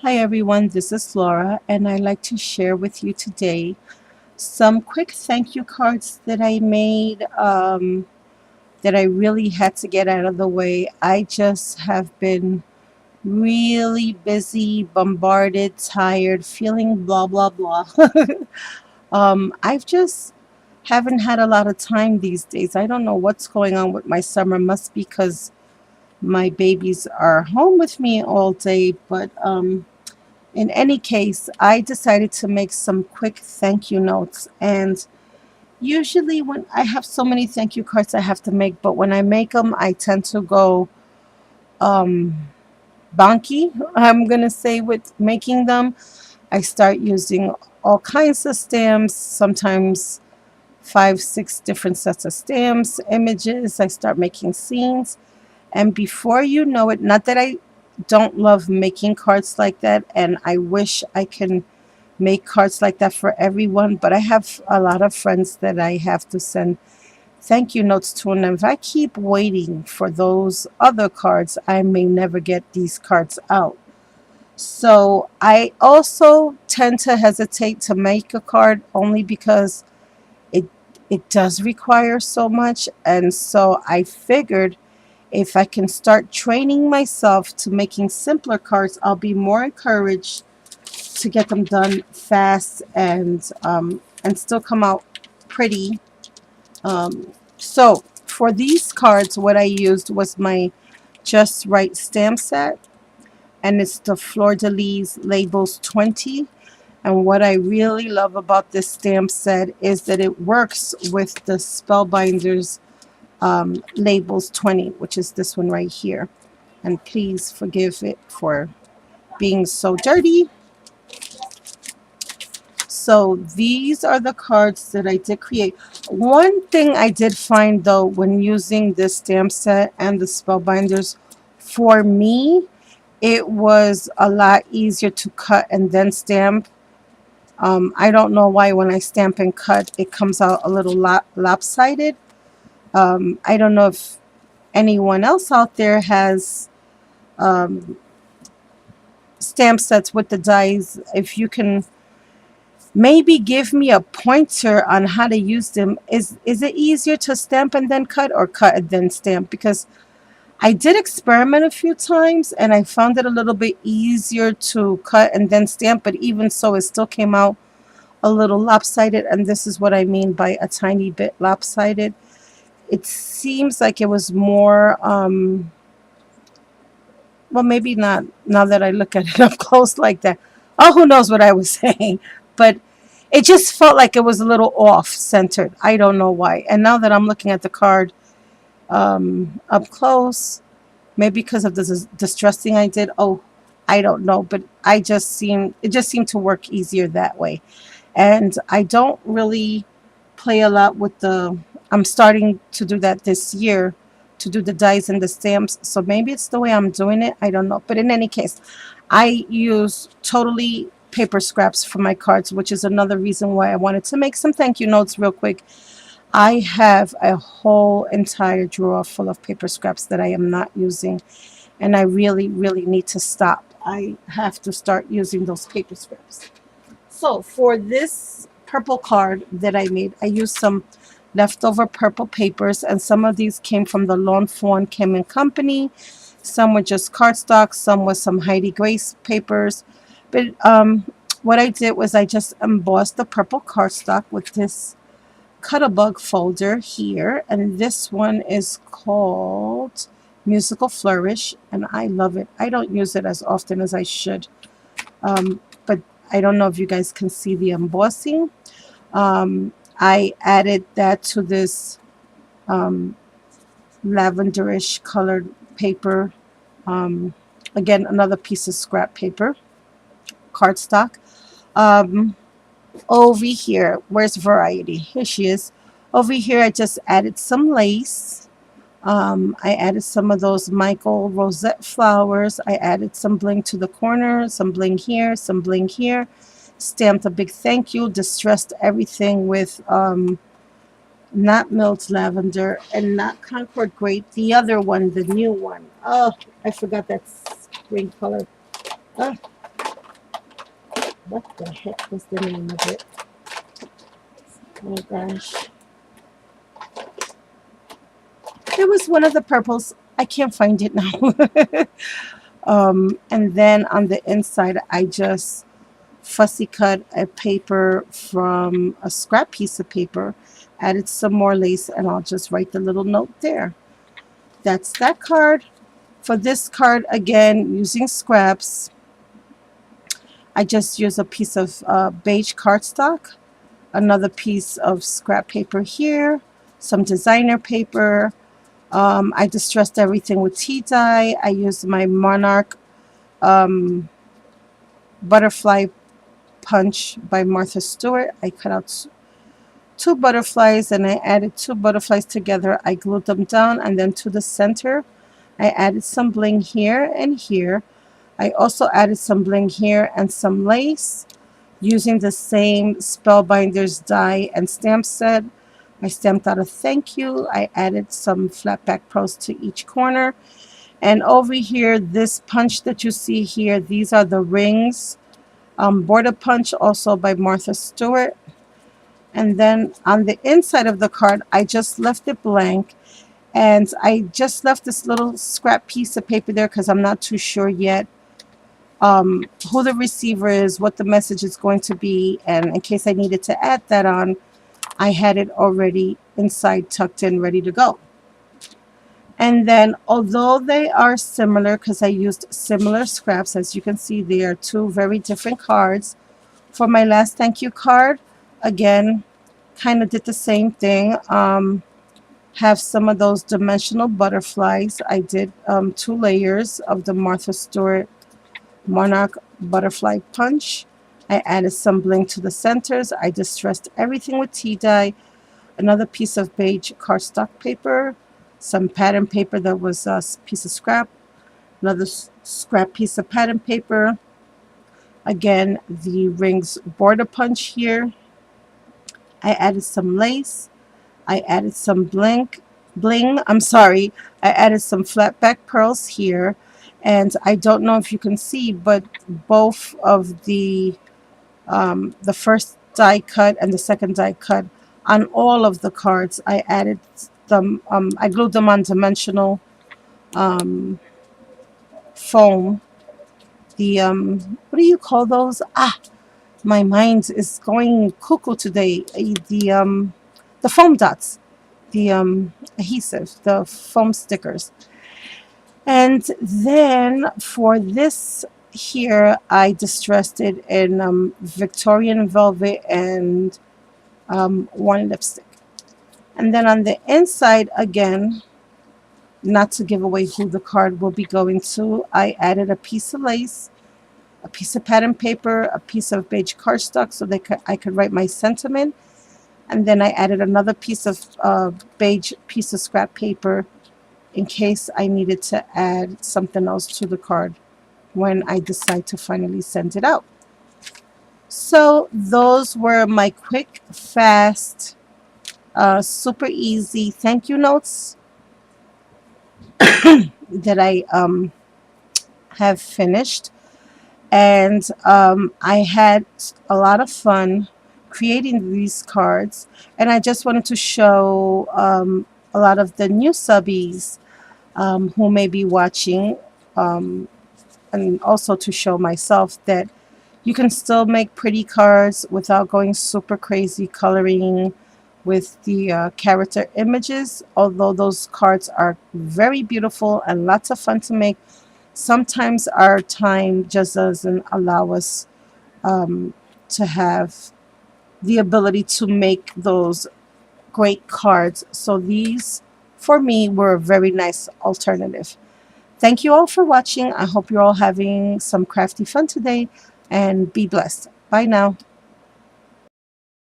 Hi everyone, this is Laura, and I'd like to share with you today some quick thank you cards that I made that I really had to get out of the way. I just have been really busy, bombarded, tired, feeling blah blah blah. I've just haven't had a lot of time these days. I don't know what's going on with my summer. Must be because my babies are home with me all day, but in any case, I decided to make some quick thank you notes. And usually, when I have so many thank you cards I have to make, but when I make them, I tend to go um, bonky, I'm going to say, with making them. I start using all kinds of stamps, sometimes five, six different sets of stamps, images. I start making scenes. And before you know it, not that I don't love making cards like that, and I wish I can make cards like that for everyone, but I have a lot of friends that I have to send thank you notes to, and if I keep waiting for those other cards, I may never get these cards out. So I also tend to hesitate to make a card only because it it does require so much, and so I figured if I can start training myself to making simpler cards, I'll be more encouraged to get them done fast and still come out pretty. So for these cards, what I used was my Just Right stamp set, and it's the Fleur de Lis Labels 20. And what I really love about this stamp set is that it works with the Spellbinders Labels 20, which is this one right here. And please forgive it for being so dirty. So these are the cards that I did create. One thing I did find though when using this stamp set and the spellbinders, for me, it was a lot easier to cut and then stamp. I don't know why when I stamp and cut, it comes out a little lopsided. I don't know if anyone else out there has um, stamp sets with the dies. If you can maybe give me a pointer on how to use them. Is it easier to stamp and then cut, or cut and then stamp? Because I did experiment a few times and I found it a little bit easier to cut and then stamp, but even so, it still came out a little lopsided. And this is what I mean by a tiny bit lopsided. It seems like it was more, well, maybe not now that I look at it up close like that. Oh, who knows what I was saying. But it just felt like it was a little off centered. I don't know why. And now that I'm looking at the card up close, maybe because of the distressing I did. Oh, I don't know, but it just seemed to work easier that way. And I don't really play a lot with the. I'm starting to do that this year, to do the dies and the stamps. So maybe it's the way I'm doing it. I don't know. But in any case, I use totally paper scraps for my cards, which is another reason why I wanted to make some thank you notes real quick. I have a whole entire drawer full of paper scraps that I am not using, and I really, really need to stop. I have to start using those paper scraps. So for this purple card that I made, I used some leftover purple papers, and some of these came from the Lawn Fawn Kim and Company. Some were just cardstock, some was some Heidi Grace papers. But what I did was I just embossed the purple cardstock with this Cut-a-Bug folder here, and this one is called Musical Flourish, and I love it. I don't use it as often as I should, but I don't know if you guys can see the embossing. I added that to this um, lavenderish colored paper. Um, Again, another piece of scrap paper, cardstock. Um, Over here, where's Variety? Here she is. Over here, I just added some lace. I added some of those Michael Rosette flowers. I added some bling to the corner, some bling here, some bling here. Stamped a big thank you. Distressed everything with not Mills Lavender and not Concord Grape. The other one, the new one. Oh, I forgot that green color. Oh, What the heck was the name of it? Oh gosh. It was one of the purples. I can't find it now. And then on the inside, I just fussy cut a paper from a scrap piece of paper, added some more lace, and I'll just write the little note there. That's that card. For this card, again, using scraps, I just use a piece of beige cardstock, another piece of scrap paper here, some designer paper. I distressed everything with tea dye. I used my Monarch um, butterfly punch by Martha Stewart. I cut out two butterflies and I added two butterflies together. I glued them down, and then to the center I added some bling here and here. I also added some bling here and some lace using the same Spellbinders die and stamp set. I stamped out a thank you. I added some flat back pearls to each corner. And over here, this punch that you see here, these are the rings. Border punch also by Martha Stewart. And then on the inside of the card, I just left it blank. And I just left this little scrap piece of paper there because I'm not too sure yet who the receiver is, what the message is going to be. And in case I needed to add that on, I had it already inside, tucked in, ready to go. And then, although they are similar, because I used similar scraps, as you can see, they are two very different cards. For my last thank you card, again, kind of did the same thing. Have some of those dimensional butterflies. I did 2 layers of the Martha Stewart Monarch butterfly punch. I added some bling to the centers. I distressed everything with tea dye. Another piece of beige cardstock paper, some pattern paper that was a piece of scrap, another scrap piece of pattern paper. Again, the rings border punch here. I added some lace. I added some bling. I'm sorry. I added some flat back pearls here. And I don't know if you can see, but both of the first die cut and the second die cut on all of the cards, I added them. I glued them on dimensional foam. The what do you call those? My mind is going cuckoo today. The foam dots, the adhesive, the foam stickers. And then for this here, I distressed it in Victorian velvet and one lipstick. And then on the inside, again, not to give away who the card will be going to, I added a piece of lace, a piece of pattern paper, a piece of beige cardstock so I could write my sentiment. And then I added another piece of beige piece of scrap paper in case I needed to add something else to the card when I decide to finally send it out. So those were my quick, fast, super easy thank you notes that I have finished. And I had a lot of fun creating these cards. And I just wanted to show a lot of the new subbies who may be watching, and also to show myself that you can still make pretty cards without going super crazy coloring with the character images. Although those cards are very beautiful and lots of fun to make, sometimes our time just doesn't allow us to have the ability to make those great cards. So these, for me, were a very nice alternative. Thank you all for watching. I hope you're all having some crafty fun today, and be blessed. Bye now.